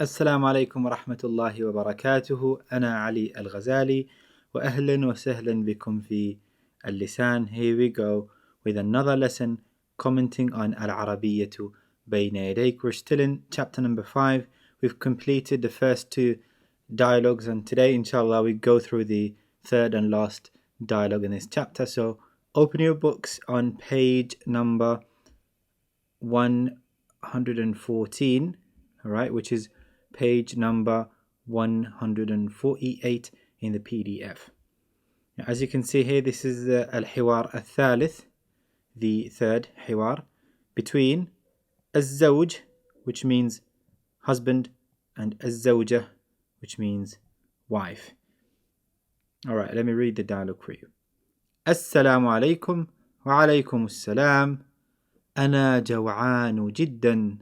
السلام عليكم ورحمة الله وبركاته. أنا علي الغزالي وأهلا وسهلا بكم في اللسان. Here we go with another lesson commenting on العربية بين يديك. We're still in chapter number 5. We've completed the first two dialogues and today inshallah we go through the third and last dialogue in this chapter. So open your books on page number 114, alright, which is page number 148 in the PDF. Now, as you can see here, this is الحوار الثالث, the third حوار, between الزوج, which means husband, and الزوجة, which means wife. Alright, let me read the dialogue for you. السلام عليكم. وعليكم السلام. أنا جوعان جدا.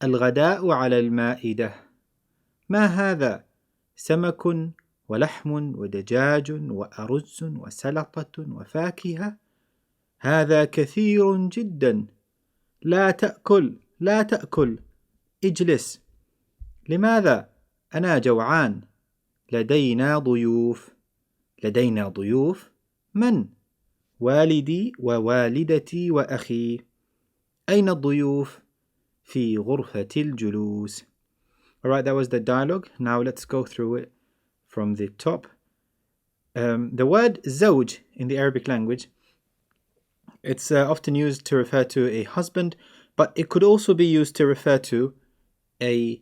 الغداء على المائدة. ما هذا؟ سمك ولحم ودجاج وأرز وسلطة وفاكهة. هذا كثير جدا. لا تأكل لا تأكل. اجلس. لماذا؟ أنا جوعان. لدينا ضيوف. لدينا ضيوف؟ من؟ والدي ووالدتي وأخي. أين الضيوف؟ في غرفة الجلوس. Alright, that was the dialogue. Now let's go through it from the top. The word زوج in the Arabic language, it's often used to refer to a husband, but it could also be used to refer to a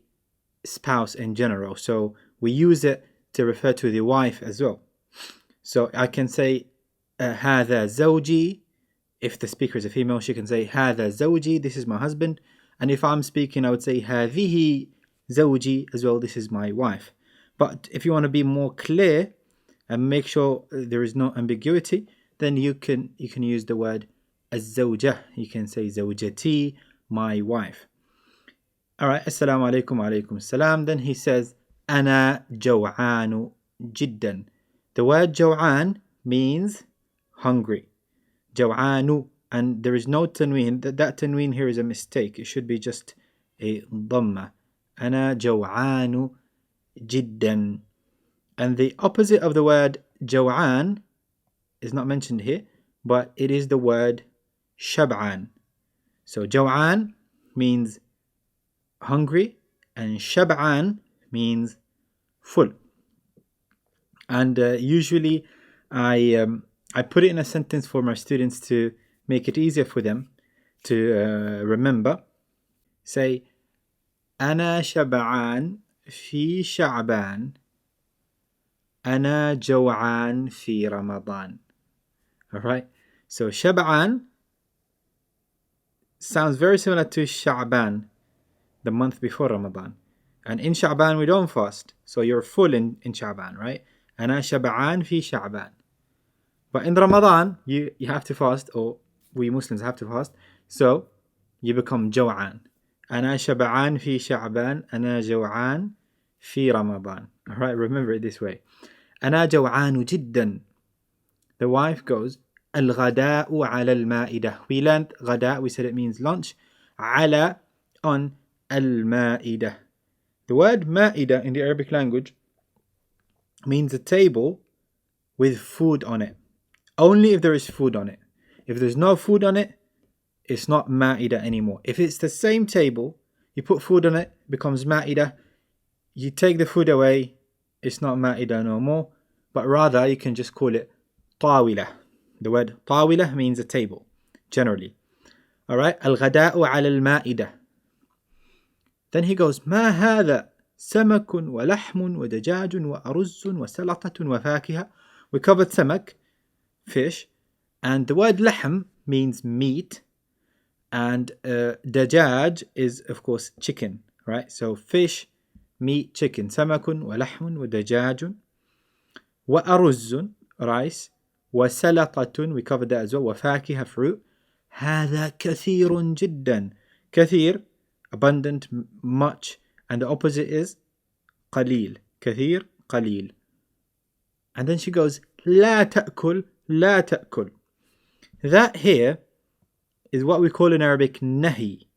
spouse in general. So we use it to refer to the wife as well. So I can say هذا زوجي. If the speaker is a female, she can say هذا زوجي, this is my husband. And if I'm speaking, I would say هذه زوجي as well, this is my wife. But if you want to be more clear and make sure there is no ambiguity, then you can use the word الزوجة. You can say زوجتي, my wife. Alright, السلام عليكم وعليكم السلام. Then he says أنا جوعان جدا. The word جوعان means hungry. جوعان, and there is no tanween. That tanween here is a mistake. It should be just a dhamma. أنا جوعان جدا. And the opposite of the word جوعان is not mentioned here, but it is the word شبعان. So جوعان means hungry and شبعان means full. And usually I put it in a sentence for my students to make it easier for them to remember. Say أنا شبعان في شعبان. أنا جوعان في رمضان. Alright, so شبعان sounds very similar to شعبان, the month before Ramadan. And in Sha'ban we don't fast, so you're full in Sha'ban, right? أنا شبعان في شعبان. But in Ramadan you have to fast, or we Muslims have to fast, so you become جوعان. أنا شبعان في شعبان. أنا جوعان في رمضان. Alright, remember it this way. أنا جوعان جدا. The wife goes الغداء على المائدة. We learned غداء, we said it means lunch. على, on, المائدة. The word مائدة in the Arabic language means a table with food on it. Only if there is food on it. If there's no food on it, it's not مائدة anymore. If it's the same table, you put food on it, it becomes مائدة. You take the food away, it's not مائدة no more, but rather you can just call it طاولة. The word طاولة means a table, generally. Alright, الغداء على المائدة. Then he goes ما هذا؟ سمك ولحم ودجاج وأرز وسلطة وفاكهة. We covered سمك, fish, and the word لحم means meat, and دجاج is of course chicken, right? So fish, meat, chicken. سمك ولحم ودجاج وأرز, rice, وسلطة, we covered that as well, وفاكهة, fruit. هذا كثير جدا. كثير, abundant, much, and the opposite is قليل. كثير, قليل. And then she goes لا تأكل لا تأكل. That here is what we call in Arabic nahi.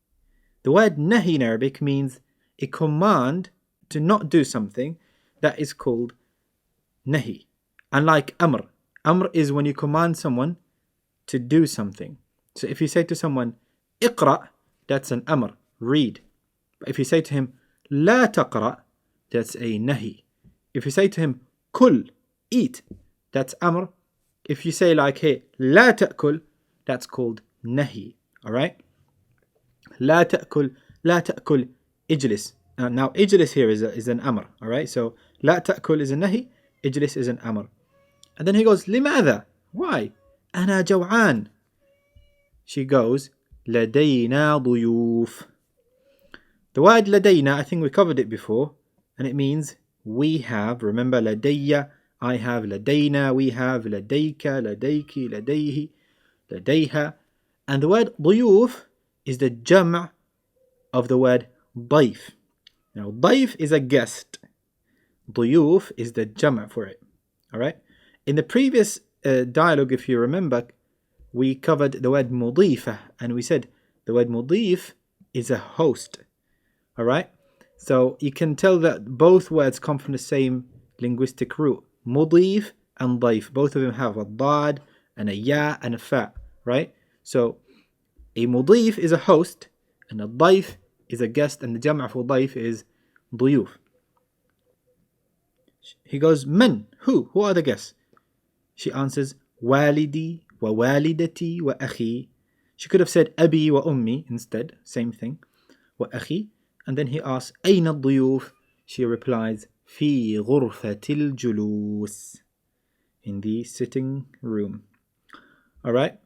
The word nahi in Arabic means a command to not do something, that is called nahi. Unlike amr. Amr is when you command someone to do something. So if you say to someone, اقرأ, that's an amr, read. But if you say to him, لا تقرأ, that's a nahi. If you say to him, kul, eat, that's amr. If you say like, hey, لا تأكل, that's called nahi. Alright? لا تأكل, لا تأكل, اجلس. Now اجلس here is an amr. Alright? So لا تأكل is a nahi, اجلس is an amr. And then he goes, لماذا? Why? أنا جوعان. She goes, لدينا ضيوف. The word لدينا, I think we covered it before, and it means we have. Remember, لدي, I have, لدينا, we have, لديك, لديك, لديه, لديها. And the word ضيوف is the jam' of the word ضيف. Now, ضيف is a guest. ضيوف is the jam' for it. Alright? In the previous dialogue, if you remember, we covered the word مضيفة, and we said the word مضيف is a host. Alright? So you can tell that both words come from the same linguistic root. مضيف and ضيف. Both of them have a ضاد and a ya and a fa. Right? So a مضيف is a host, and a ضيف is a guest, and the jam' for ضيف is ضيوف. He goes, من? Who? Who are the guests? She answers, والدي ووالدتي وأخي. She could have said أبي وأمي instead, same thing. وأخي. And then he asks, أين الضيوف? She replies, في غرفة الجلوس. In the sitting room. Alright?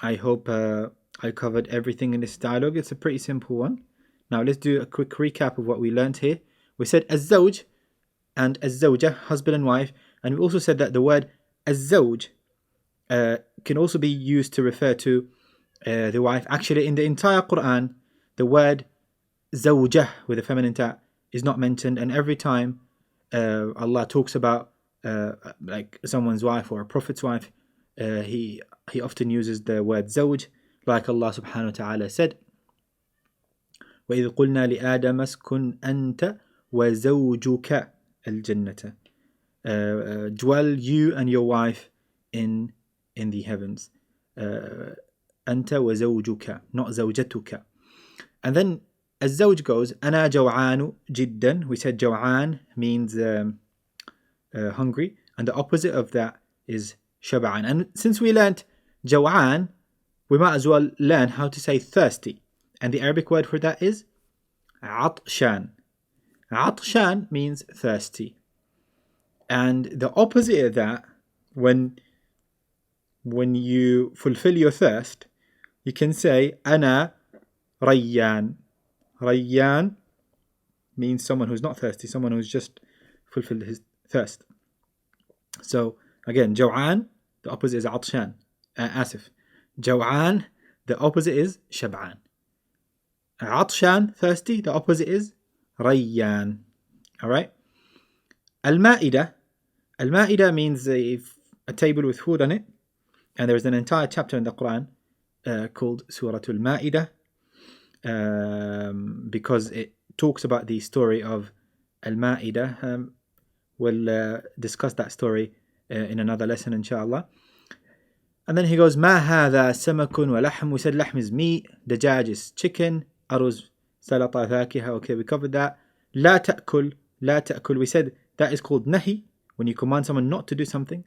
I hope I covered everything in this dialogue. It's a pretty simple one. Now let's do a quick recap of what we learned here. We said الزوج and الزوجة, husband and wife. And we also said that the word الزوج can also be used to refer to the wife. Actually, in the entire Quran, the word zawjah with a feminine ta is not mentioned, and every time Allah talks about like someone's wife or a prophet's wife, he often uses the word zawj, like Allah subhanahu wa ta'ala said, وَإِذْ قُلْنَا لِآدَمَ اسْكُنْ أَنْتَ وَزَوْجُكَ الْجَنَّةَ. Dwell you and your wife in the heavens. أنت وزوجك, not زوجتك. And then الزوج goes, أنا جوعان جدا. We said جوعان means hungry, and the opposite of that is شبعان. And since we learnt جوعان, we might as well learn how to say thirsty. And the Arabic word for that is عطشان. عطشان means thirsty. And the opposite of that, when you fulfill your thirst, you can say أنا ريان. ريان means someone who's not thirsty, someone who's just fulfilled his thirst. So again, جوعان, the opposite is عطشان. آسف. جوعان, the opposite is شبعان. عطشان, thirsty, the opposite is ريان. Alright? المائدة. المائدة means a table with food on it. And there is an entire chapter in the Quran called Surah Al-Ma'idah, because it talks about the story of Al-Ma'idah. We'll discuss that story in another lesson, inshallah. And then he goes, ما هذا سمك ولحم. We said لحم is meat, دجاج is chicken, أرز سلطة فاكهة. Okay, we covered that. لا تأكل. لا تأكل. We said that is called nahi, when you command someone not to do something.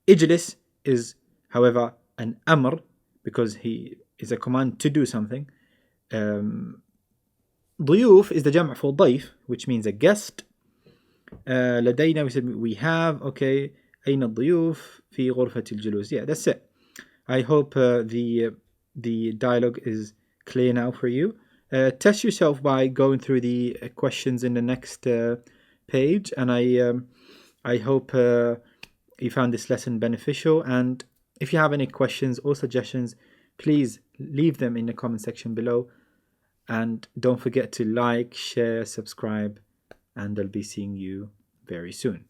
Ijlis is, however, an amr, because he is a command to do something. ضيوف is the jam' for ضيف, which means a guest. لدينا, we said we have. Okay, أين الضيوف في غرفة الجلوس. Yeah, that's it. I hope the dialogue is clear now for you. Test yourself by going through the questions in the next page, and I hope you found this lesson beneficial. And if you have any questions or suggestions, please leave them in the comment section below. And don't forget to like, share, subscribe, and I'll be seeing you very soon.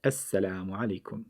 Assalamu alaikum.